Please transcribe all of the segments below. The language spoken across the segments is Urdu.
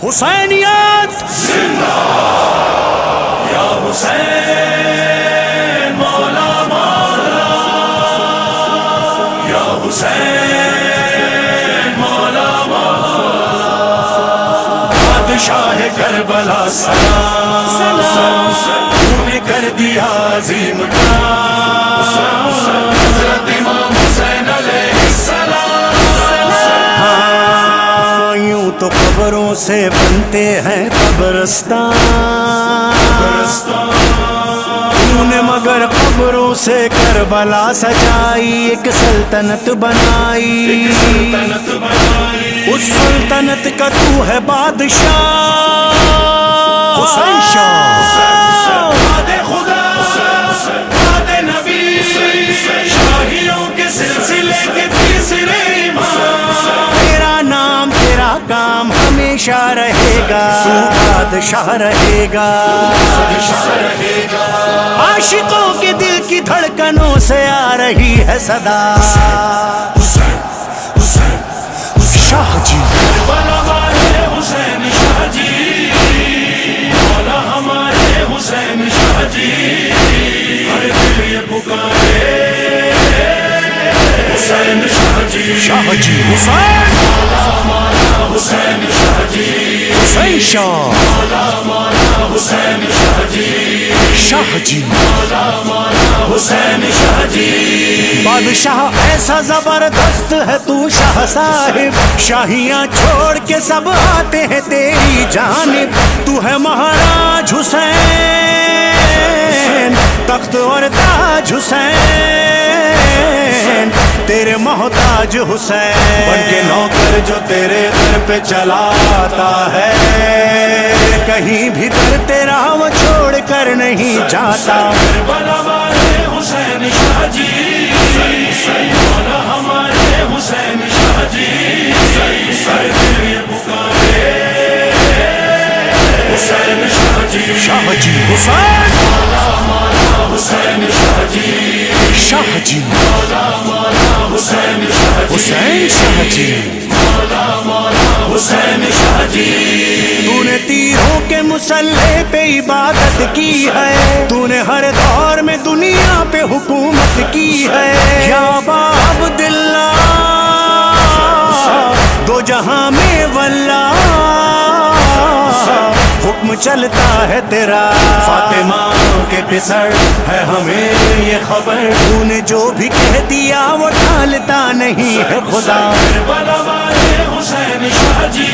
حسینیت زندہ یا حسین مولا مولا یا حسین مولا مولا بادشاہ کربلا سلام تو نے کر دیا عظیم کام حضرت امام حسین علیہ السلام یوں تو قبروں سے بنتے ہیں قبرستان، تو نے مگر قبروں سے کربلا سجائی، ایک سلطنت بنائی، اس سلطنت کا تو ہے بادشاہ حسین شاہ، باد خدا باد نبی شاہیوں کے سلسلے کے تیسرے امام، تیرا نام تیرا کام ہمیشہ رہے گا، بادشاہ رہے گا، عاشقوں کے دل کی دھڑکنوں سے آ رہی ہے صدا، شاہ جی کربلا والے حسین شاہ جی، مولا ہمارے حسین شاہ جی، ہر دل یہ پکارے حسین شاہ جی، شاہ جی حسین مولا ہمارا حسین شاہ جی، حسین شاہ مولا ہمارا حسین شاہ جی، شاہ جی مولا ہمارا حسین شاہ جی، بادشاہ ایسا زبردست ہے تو شاہ صاحب، شاہیاں چھوڑ کے سب آتے ہیں تیری جانب، تو ہے مہاراج حسین، تخت اور تاج حسین، تیرے محتاج حسین، بن کے نوکر جو تیرے در پہ چلا آتا ہے، کہیں بھی در تیرا وہ چھوڑ کر نہیں جاتا، کربلا والے حسین شاہ جی، مولا ہمارے حسین شاہ جی، ہر دل یہ پکارے حسین شاہ جی، شاہ جی حسین مولا ہمارا حسین شاہ جی، شاہ جی مولا ہمارا حسین شاہ جی، حسین شاہ جی، مولا ہمارا حسین شاہ جی، تو نے تیروں کے مسلح پہ عبادت کی ہے، تو نے ہر دور میں دنیا پہ حکومت کی ہے، یا ابا عبداللہ دو جہاں میں واللہ حکم چلتا ہے تیرا، فاطمہ کے پسر ہے ہمیں یہ خبر، تو نے جو بھی کہہ دیا وہ ٹالتا نہیں ہے خدا، کربلا والے حسین شاہ جی،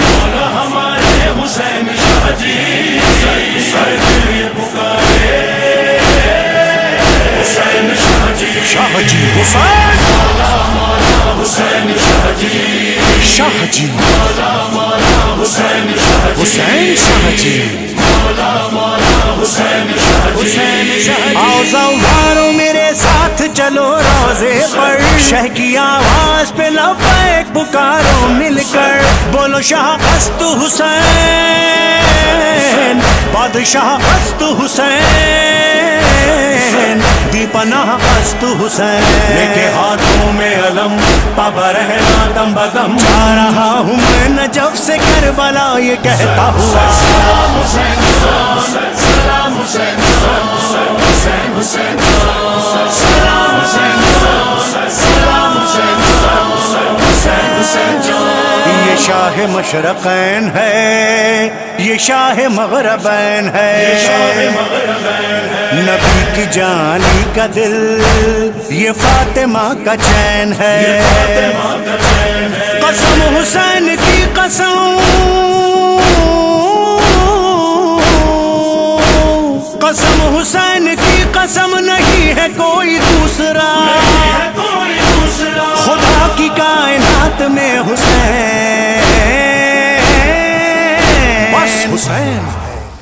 مولا ہمارے حسین شاہ جی، ہر دل یہ پکارے حسین شاہ جی، شاہ جی حسین مولا ہمارا حسین شاہ جی، شاہ جی مولا ہمارا حسین شاہ جی، حسین شاہ جی، مولا ہمارا حسین شاہ جی، آؤ زوارو میرے ساتھ چلو روزے پر، شہ کی آواز پہ لبیک پکارو مل کر، بولو شاہ است حسین، بادشاہ است حسین، دی پناہ است حسین، لے کے ہاتھوں میں علم پابا رہنا دم بدم، جا رہا ہوں میں نجف سے کربلا یہ کہتا ہوا، سلام حسین سلام حسین حسین حسین سلام حسین سلام حسین حسین حسین یہ شاہ مشرقین ہے، یہ شاہ مغربین ہے، نبی کی جانی کا دل یہ فاطمہ کا چین ہے، قسم حسین کی قسم، قسم حسین کی قسم نہیں ہے کوئی دوسرا، خدا کی کائنات میں حسین، بس حسین